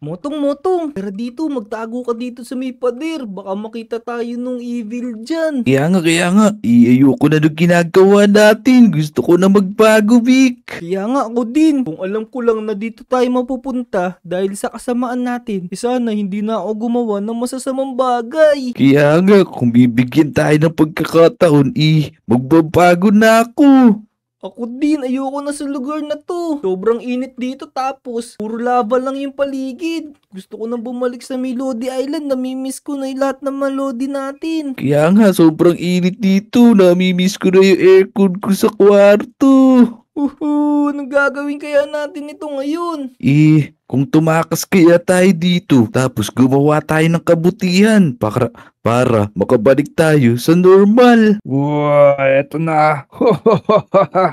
Motong, tara dito, magtago ka dito sa may pader. Baka makita tayo nung evil dyan. Kaya nga, ayoko na nung ginagawa natin. Gusto ko na magbago, Vic. Kaya nga ako din, kung alam ko lang na dito tayo mapupunta dahil sa kasamaan natin, sana hindi na ako gumawa ng masasamang bagay. Kaya nga, kung bibigyan tayo ng pagkakataon, magbabago na ako. Ako din, ayoko na sa lugar na to. Sobrang init dito tapos puro lava lang yung paligid. Gusto ko nang bumalik sa Melody Island. Namimiss ko na yung lahat ng Melody natin. Kaya nga, sobrang init dito. Namimiss ko na yung aircon ko sa kwarto. Anong gagawin kaya natin ito ngayon? Kung tumakas kaya tayo dito, tapos gumawa tayo ng kabutihan para makabalik tayo sa normal. Wow, eto na.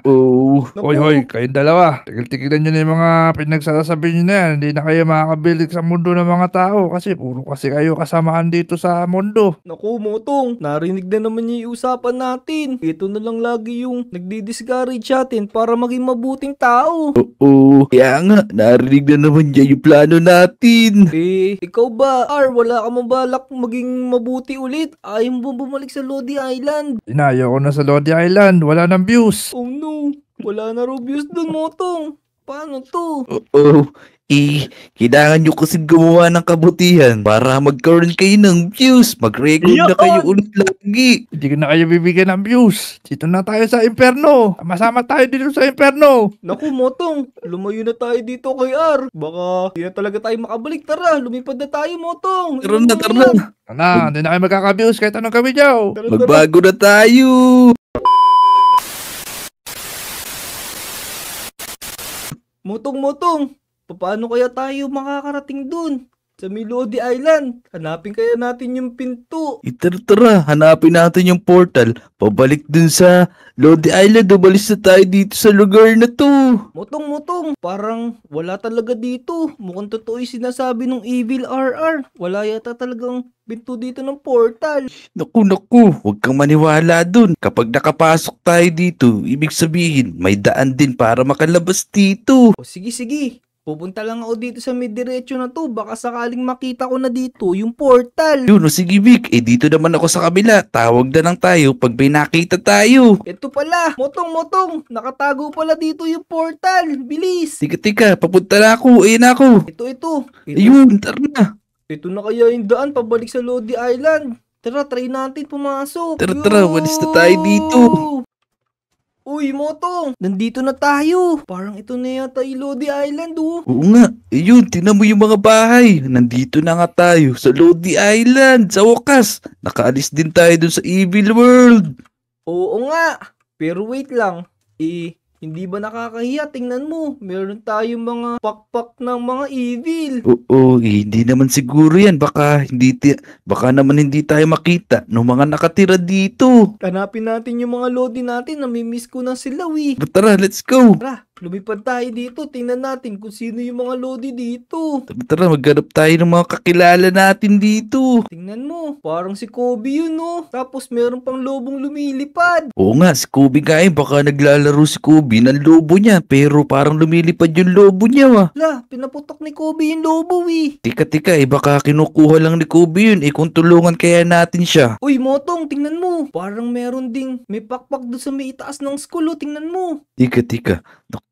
Oh, Hoy, kayong dalawa. Tigil-tigilan nyo na yung mga pinagsasabi nyo na yan. Hindi na kayo makakabilik sa mundo ng mga tao kasi puro kasi kayo kasamaan dito sa mundo. Naku, Motong, narinig na naman niya yung usapan natin. Ito na lang lagi yung nagdi-discourage atin para maging mabuting tao. oo. Kaya nga, narinig na naman niya yung plano natin. Ikaw ba, wala ka mabalak maging mabuti ulit? Ayaw mo bumalik sa Lodi Island? Inayo ko na sa Lodi Island. Wala nang views. Oh no, wala na raw views dun, Motong. Paano to? Oo. Kailangan nyo kasi gumawa ng kabutihan para magkaroon kayo ng views. Mag-record na kayo ulit lagi. Hindi ko na kayo bibigyan ng views. Dito na tayo sa imperno. Masama tayo dito sa imperno. Naku, Motong, lumayo na tayo dito kay R. Baka di na talaga tayo makabalik. Tara, lumipad na tayo, Motong. Tara na, tara na. Hindi na kayo magkaka-views kahit anong kami dyaw. Tara, tara. Magbago na tayo. Motong, paano kaya tayo makakarating dun? Sa Melody Island. Hanapin kaya natin yung pinto. Tara, hanapin natin yung portal. Pabalik dun sa Lodi Island. Umalis na tayo dito sa lugar na to. Motong, parang wala talaga dito. Mukhang totoo yung sinasabi ng Evil RR. Wala yata talagang pinto dito ng portal. Naku, huwag kang maniwala dun. Kapag nakapasok tayo dito, ibig sabihin, may daan din para makalabas dito. O sige. Pupunta lang ako dito sa may diretso na to. Baka sakaling makita ko na dito yung portal. Yun, sige Vic, dito naman ako sa kabila. Tawag na lang tayo pag may nakita tayo. Ito pala, Motong, nakatago pala dito yung portal. Bilis. Tika, papunta na ako. Ayun na ako. Ito. Ayun, tara na. Ito na kaya yung daan pabalik sa Lodi Island. Tara, try natin pumasok. Tara, walis na tayo dito. Uy, Motong, nandito na tayo. Parang ito na yata yung Lodi Island, oh. Oo nga, ayun, tinan mo yung mga bahay. Nandito na nga tayo sa Lodi Island. Sa wakas, nakaalis din tayo dun sa Evil World. Oo nga, pero wait lang. Hindi ba nakakahiya? Tingnan mo, meron tayong mga pakpak ng mga evil. Oo, hindi naman siguro yan. Baka naman hindi tayo makita ng mga nakatira dito. Hanapin natin yung mga Lodi natin. Namimiss ko na sila, wi. Tara, let's go. Tara, lumipad tayo dito. Tingnan natin kung sino yung mga Lodi dito. Tara, maghanap tayo ng mga kakilala natin dito. Tingnan mo, parang si Kobe yun, no? Tapos meron pang lobong lumilipad. Oo nga, si Kobe nga baka naglalaro si Kobe ng lobo niya, pero parang lumilipad yung lobo niya, Pinaputok ni Kobe yung lobo, wi. Tika, baka kinukuha lang ni Kobe yun, kung tulungan kaya natin siya. Uy, Motong, tingnan mo. Parang meron ding may pakpak doon sa may itaas ng school, tingnan mo. Tika.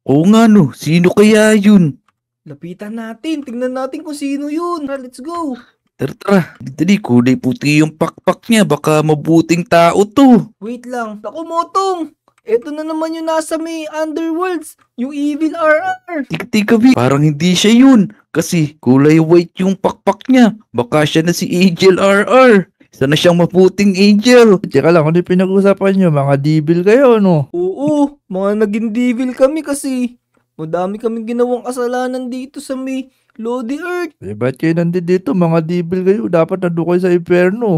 Oo nga no, sino kaya yun? Lapitan natin, tingnan natin kung sino yun. Tara, let's go. Tara, dali, kulay puti yung pakpak niya, baka mabuting tao to. Wait lang. Naku, Motong. Ito na naman yung nasa may underworlds. Yung Evil RR. Tika, Vi, parang hindi siya yun. Kasi kulay white yung pakpak niya. Baka siya na si Angel RR. Isa na siyang maputing angel. Teka lang, kung di pinag-usapan nyo, mga devil kayo, no? Oo, mga naging devil kami kasi. Madami kaming ginawang kasalanan dito sa may Lodi Earth. Ba't kayo nandito? Mga devil kayo. Dapat nandun kayo sa imperno.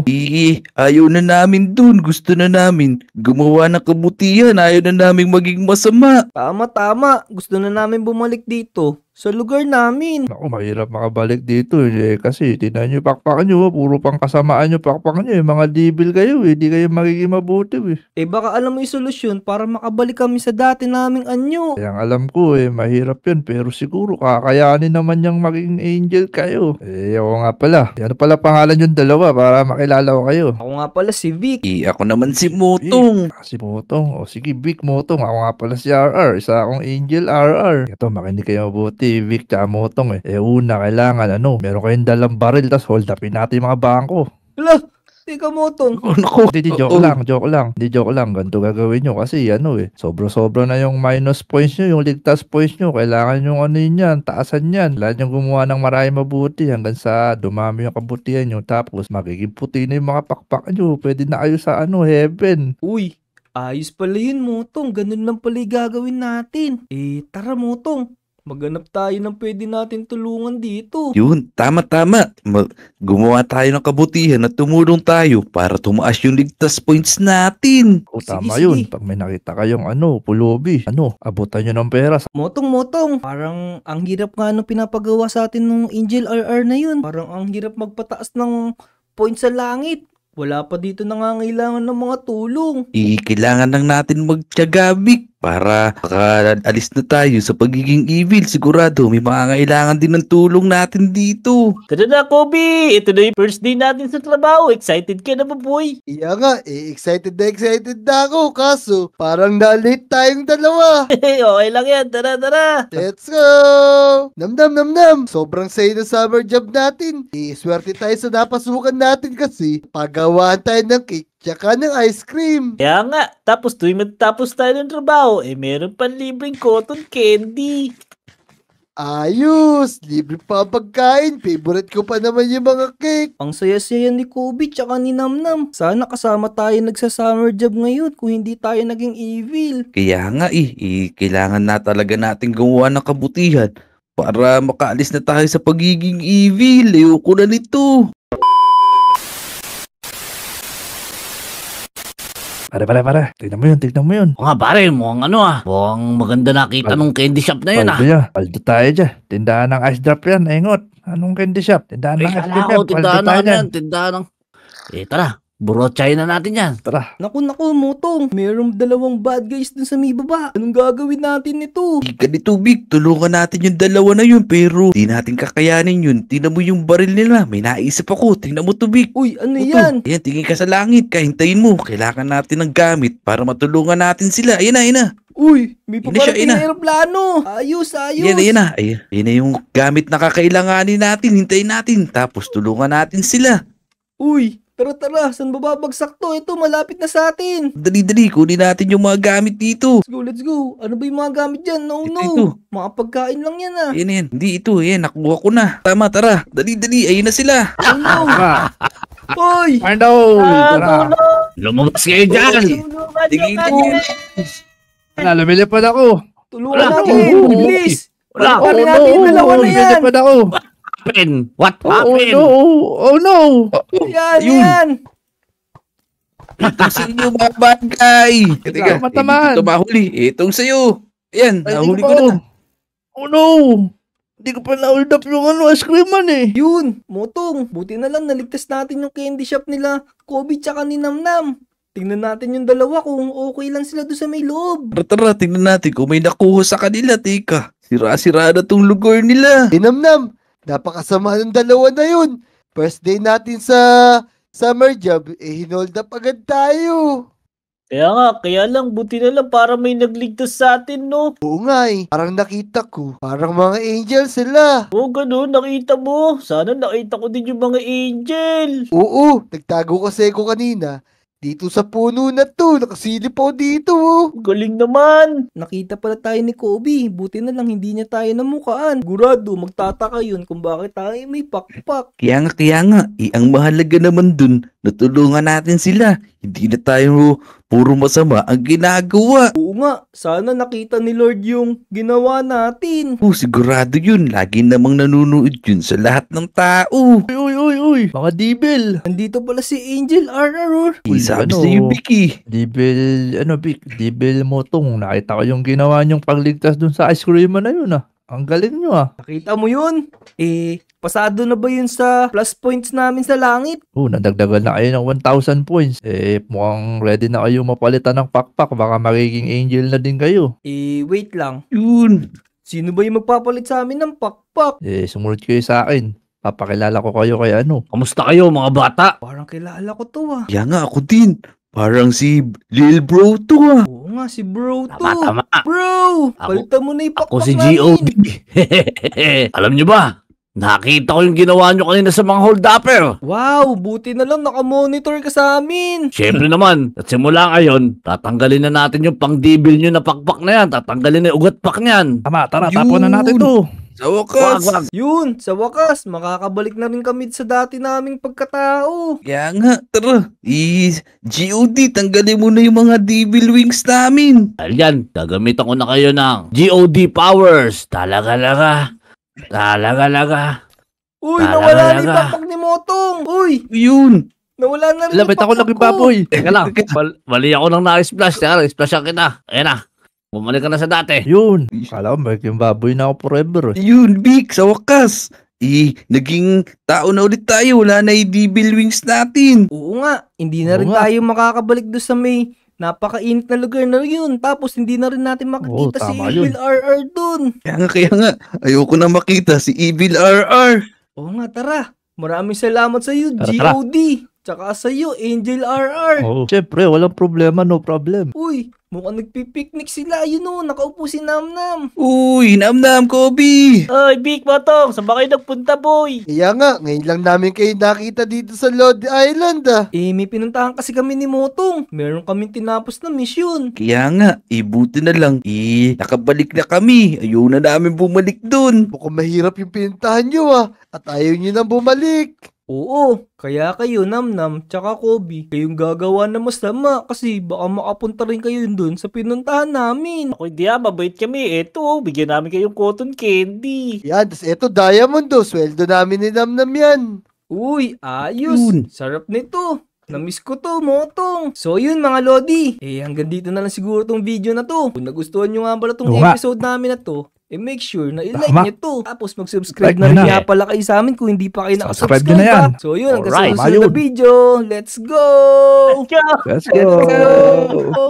Ayaw na namin dun. Gusto na namin gumawa ng kabutihan. Ayaw na namin maging masama. Tama. Gusto na namin bumalik dito sa lugar namin. Naku, mahirap makabalik dito eh. Kasi tingnan nyo pakpak nyo, puro pang kasamaan nyo pakpak nyo eh. Mga devil kayo eh, di kayo magiging mabuti eh. Eh baka alam mo yung solusyon para makabalik kami sa dati naming anyo. Kaya alam ko eh, mahirap yun. Pero siguro kakayanin naman yung maging angel kayo. Eh, ako nga pala. Ano pala pangalan yung dalawa para makilala ko kayo? Ako nga pala si Vic. Ako naman si Motong. Si Motong. O sige, Vic Motong. Ako nga pala si RR. Isa akong angel RR. Ito, makinig kayo mabuti. Vic tsaka Motong eh. Una, kailangan meron kayong dalang baril tas hold upin natin yung mga bangko. Hala, teka Motong. Oh, naku. Hindi, joke lang. Ganito gagawin nyo kasi sobra-sobra na yung minus points nyo, yung ligtas points nyo. Kailangan yung yan, taasan yan. Kailangan yung gumawa ng maraming mabuti hanggang sa dumami yung kabutihan nyo. Tapos magiging puti na yung mga pakpak nyo. Pwede na kayo sa heaven. Uy, ayos pala yun Motong. Ganun lang pala yung gagawin natin. Eh tara Motong. Maghanap tayo ng pwede natin tulungan dito. Yun, tama. Gumawa tayo ng kabutihan at tumulong tayo para tumaas yung ligtas points natin. O Sige, tama sige. yun. Pag may nakita kayong pulubi, abutan nyo ng pera. Motong. Parang ang hirap nga nung pinapagawa sa atin nung Angel RR na yun. Parang ang hirap magpataas ng points sa langit. Wala pa dito nangangailangan ng mga tulong. Kailangan lang natin magtiyaga, Vic, para makaalis na tayo sa pagiging evil. Sigurado may makangailangan din ng tulong natin dito. Tara na, Kobe! Ito na yung first day natin sa trabaho. Excited ka na ba, boy? Iya nga, excited na ako. Kaso, parang na-late tayong dalawa. Okay lang yan. Tara. Let's go! Nam. Sobrang saya ng summer job natin. Swerte tayo sa napasukan natin kasi pagawaan tayo ng cake tsaka ng ice cream. Kaya nga, tapos tuwing matapos tayo ng trabaho, meron pang libreng cotton candy. Ayos! Libre pa ang pagkain. Favorite ko pa naman yung mga cake. Ang saya-saya ni Kobe tsaka ni Namnam. Sana kasama tayo nagsa-summer job ngayon kung hindi tayo naging evil. Kaya nga kailangan na talaga natin gumawa ng kabutihan para makaalis na tayo sa pagiging evil. Ayoko na nito. Pare. Tignan mo yun. O nga, pare, mukhang mukhang maganda nakita nung candy shop na yun, Paldo tayo dyan. Tindahan ng ice drop yan. Ingot. Anong candy shop? Tindahan ng ice Kala drop ko, yan. tindahan Paldo na tayo dyan. tindahan ng... tara, burochay na natin yan. Tara. Naku, Motong. Mayroong dalawang bad guys dun sa may baba. Anong gagawin natin nito? Ganito, Vic, tulungan natin yung dalawa na yun, pero di natin kakayanin yun. Tingnan mo yung baril nila. May naisip ako. Tingnan mo to, Vic. Uy, ano Ito, yan? Ayan, tingin ka sa langit. Kahintayin mo. Kailangan natin ng gamit para matulungan natin sila. Ayan na. Uy, may Ina siya, paparating ina. na aeroplano. Ayos. Ayan na. Ayan na yung gamit na kakailanganin natin. Hintayin natin. Tapos tulungan natin sila. Uy, tara. Saan babagsak to? Ito, malapit na sa atin. Dali. Kunin natin yung mga gamit dito. Let's go. Ano ba yung mga gamit dyan? No. Ito. Mga pagkain lang yan ah. Ayan. Hindi ito. Ayan, nakuha ko na. Tama, tara. Dali. Ayun na sila. Oh no. Uy! Arnold! Tara. Lumabas kayo dyan! Tingin. Lumilipad ako. Tulungan Wala. natin. Oo. Bilis. Wala. Pare natin yung dalawa na yan. Lumilipad ako. What Oh happened? no! Oh no! Yan. Itong sa inyo, mga bad guy. Teka, matamaan. ito mahuli. Itong sa'yo. Ayan, Ay, nahuli di ko pa. na. Oh no! Hindi ko pa na-hold up yung ice cream man eh. Yun, Motong. Buti na lang naligtas natin yung candy shop nila Kobe tsaka ni Namnam. Tingnan natin yung dalawa kung okay lang sila doon sa may loob. Tara, tingnan natin kung may nakuha sa kanila. Teka, sira-sira na tong lugar nila. Nam, napakasama ng dalawa na yun. First day natin sa summer job, hinold up agad tayo. Kaya lang, buti na lang para may nagligtas sa atin, no? Oo nga parang nakita ko, parang mga angel sila. Oo, ganun, nakita mo. Sana nakita ko din yung mga angel. Oo, nagtago kasi ko kanina. Dito sa puno na to, nakasilip ako dito. Galing naman. Nakita pala tayo ni Kobe. Buti na lang hindi niya tayo namukaan. Gurado, magtataka yun kung bakit tayo may pakpak. Kaya nga, ang mahalaga naman dun, natulungan natin sila. Hindi na tayo puro masama ang ginagawa. Oo nga, sana nakita ni Lord yung ginawa natin. Sigurado yun. Lagi namang nanunood yun sa lahat ng tao. Uy! Mga devil! Nandito pala si Angel RR. Sabi sa'yo, Vicky. Devil Motong. Nakita ko yung ginawa niyong pagligtas dun sa ice cream na yun ah. Ang galing nyo ah. Nakita mo yun? Pasado na ba yun sa plus points namin sa langit? Nadagdagan na kayo ng 1,000 points. Mukhang ready na kayo mapalitan ng pakpak. Baka magiging angel na din kayo. Wait lang. Yun. Sino ba yung magpapalit sa amin ng pakpak? Sumunod kayo sa akin. Papakilala ko kayo kay ano. Kamusta kayo mga bata? Parang kilala ko to ah. Kaya nga ako din. Parang si Lil Bro to ah. Oo nga, si bro to. Tama. Bro! Ako- Palitan mo na yung pakpak Ako si namin. G.O.D. Alam nyo ba? Nakita ko yung ginawa nyo kanina sa mga hold-upper. Wow, buti na lang nakamonitor ka sa amin. Siyempre naman, at simula ngayon, tatanggalin na natin yung pang-dibil nyo na pakpak na yan. Tatanggalin na yung ugat-pak niyan. Tama, tara, Yun. tapon na natin to. Sa wakas. Wag. Yun, sa wakas, makakabalik na rin kami sa dati naming pagkatao. Kaya nga, tara. GOD, tanggalin mo na yung mga devil wings namin. Dahil yan, gagamitan ko na kayo ng GOD powers. Talaga. Uy, Talaga. nawala na yung pakpak ni Motong. Uy, Yun. nawala na rin Labit ako pakpak lang yung ko. baboy. Teka lang, mali ako ng na-splash. Teka lang, splashan kita. Ayan na, bumalik ka na sa dati. Yun. Kala ko may baboy na ako forever. Yun, Vic, sa wakas. Naging tao na ulit tayo. Wala na yung devil wings natin. Oo nga, hindi na Oo rin nga. tayo makakabalik doon sa may napakainit na lugar na yun. Tapos hindi na rin natin makikita si tama Evil yun. RR dun. Kaya nga. Ayoko na makita si Evil RR. Oo nga, tara. Maraming salamat sa iyo, Tara. GOD. Tsaka sa iyo, Angel RR. Oh. Siyempre, walang problema, no problem. Uy, mukhang nagpipiknik sila. Yun o, nakaupo si Namnam. Uy, namnam, Kobe. Oy, Big Motong, saan ba kayo nagpunta, boy? Kaya nga, ngayon lang namin kayo nakita dito sa Lodi Island ah. May pinuntahan kasi kami ni Motong. Meron kaming tinapos na mission. Kaya nga, buti na lang. Nakabalik na kami. Ayaw na namin bumalik dun. Mukhang mahirap yung pinuntahan nyo ah. At ayaw nyo nang bumalik. Oo, kaya kayo, Namnam, tsaka Kobe, kayong gagawa na masama kasi baka makapunta rin kayo dun sa pinuntahan namin. Ako hindi mabait kami. Eto, bigyan namin kayong cotton candy. Yan, tas eto Diamond do. Sweldo namin ni Namnam yan. Uy, ayos. Yun. Sarap nito. Namiss ko to, Motong. So yun mga Lodi. Hanggang dito na lang siguro tong video na to. Kung nagustuhan nyo nga pala tong Oo nga. episode namin na to, make sure na i-like Tama. nyo to. Tapos mag-subscribe Like na rin nyo na. kaya pala kayo sa amin kung hindi pa kayo Subscribe nakasubscribe nyo na yan. pa. So yun, hanggang sa Alright. susunod na Ayun. video. Let's go! Let's Let's go. go!